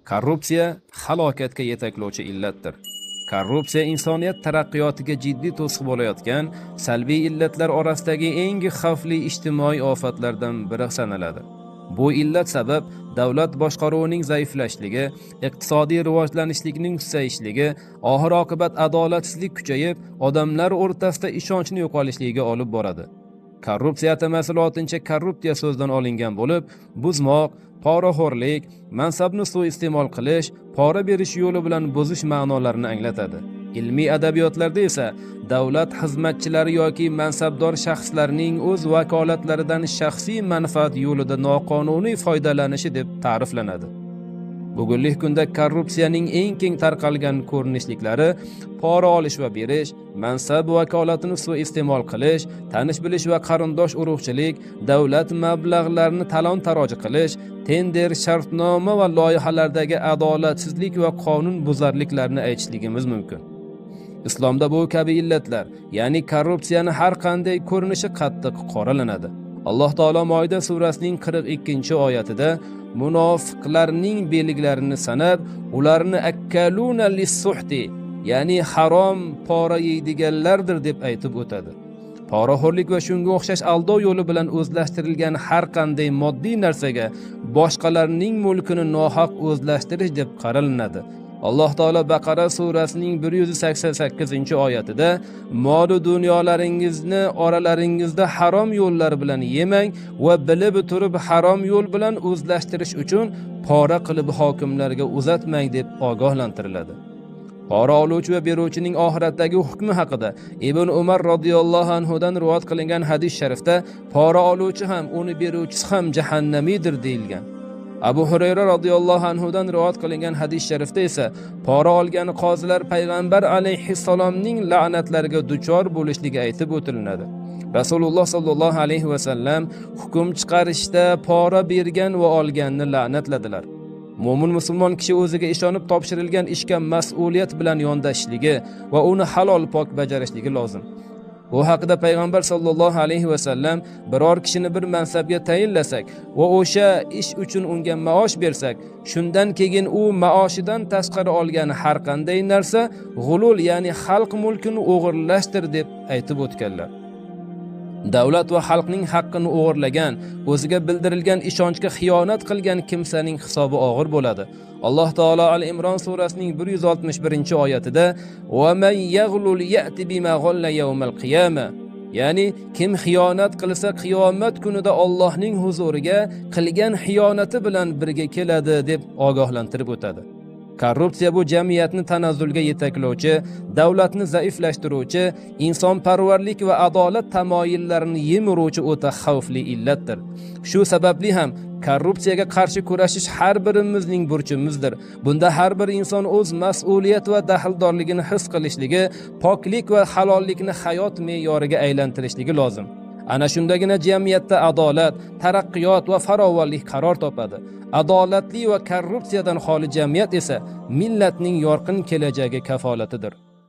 Korrupsiya halokatga yetaklovchi illatdir. Korrupsiya insoniyat taraqqiyotiga jiddiy to'siq bo'layotgan salbiy illatlar orasidagi eng xavfli ijtimoiy ofatlardan biri sanaladi. Bu illat sabab davlat boshqaruvining zaiflashligi, iqtisodiy rivojlanishlikning susayishligi, oxir-oqibat adolatsizlik kuchayib, odamlar o'rtasida ishonchni yo'qolishligiga olib boradi. Korrupsiya atamasi lotincha korruptiya so'zidan olingan bo'lib, buzmoq, poraxo'rlik, mansabni suiiste'mol qilish, pora berish yo'li bilan buzish ma'nolarini anglatadi. Ilmiy adabiyotlarda esa davlat xizmatchilari yoki mansabdor shaxslarning o'z vakolatlaridan shaxsiy manfaat yo'lida noqonuniy foydalanishi deb ta'riflanadi. Bugungi kunda korrupsiyaning eng keng tarqalgan ko'rinishliklari pora olish va berish, mansab vakolatini suiiste'mol qilish, tanish-bilish va qarindosh urug'chilik, davlat mablag'larini talon-taroj qilish, tender, shartnoma va loyihalardagi adolatsizlik va qonun buzarliklarni aytishligimiz mumkin. Islomda bu kabi illatlar, ya'ni korrupsiyani har qanday ko'rinishi qattiq qoralanadi. Alloh taolo Moida surasining 42-oyatida munofiqlarning belgilarini sanab, ularni akkaluna lis-suhti, ya'ni harom pora yeydiganlardir deb aytib o'tadi. Poraxo'rlik va shunga o'xshash aldov yo'li bilan o'zlashtirilgan har qanday moddiy narsaga boshqalarning mulkini nohaq o'zlashtirish deb qaralanadi. Alloh taolo Baqara surasining 188-oyatida mol dunyolaringizni oralaringizda harom yo'llar bilan yemang va bilib turib harom yo'l bilan o'zlashtirish uchun pora qilib hokimlarga uzatmang deb ogohlantiriladi. Pora oluvchi va beruvchining oxiratdagi hukmi haqida Ibn Umar radhiyallohu anhudan rivoyat qilingan hadis sharifda pora oluvchi ham, uni beruvchisi ham jahannamiydir deyilgan. Abu Hurayra radhiyallohu anhudan rivoyat qilingan hadis sharifda esa pora olgan qozilar payg'ambar alayhissalomning la'natlariga duchor bo'lishligi aytib o'tilinadi. Rasululloh sallallohu alayhi va sallam hukm chiqarishda pora bergan va olganni la'natladilar. Mo'min musulmon kishi o'ziga ishonib topshirilgan ishga mas'uliyat bilan yondashishligi va uni halol pok bajarishligi lozim. Bu haqida payg'ambar sallallohu alayhi va sallam biror kishini bir mansabga tayinlasak va o'sha ish uchun unga maosh bersak, shundan keyin u maoshidan tashqari olgan har qanday narsa g'ulul, ya'ni xalq mulkini o'g'irlashdir deb aytib o'tganlar. Davlat va xalqning haqqini o'g'irlagan, o'ziga bildirilgan ishonchga xiyonat qilgan kimsaning hisobi og'ir bo'ladi. Alloh taolo Al-Imron surasining 161-oyatida "Va man yaghlul ya'ti bima ghalla yawmal qiyamah", ya'ni kim xiyonat qilsa qiyomat kunida Allohning huzuriga qilgan xiyonati bilan birga keladi deb ogohlantirib o'tadi. Korrupsiya bu jamiyatni tanazzulga yetaklovchi, davlatni zaiflashtiruvchi, insonparvarlik va adolat tamoyillarini yemiruvchi o'ta xavfli illatdir. Shu sababli ham korrupsiyaga qarshi kurashish har birimizning burchimizdir. Bunda har bir inson o'z mas'uliyat va daxldorligini his qilishligi, poklik va halollikni hayot me'yoriga aylantirishligi lozim. Ana shundagina jamiyatda adolat, taraqqiyot va farovonlik qaror topadi. Adolatli va korrupsiyadan xoli jamiyat esa millatning yorqin kelajagi kafolatidir.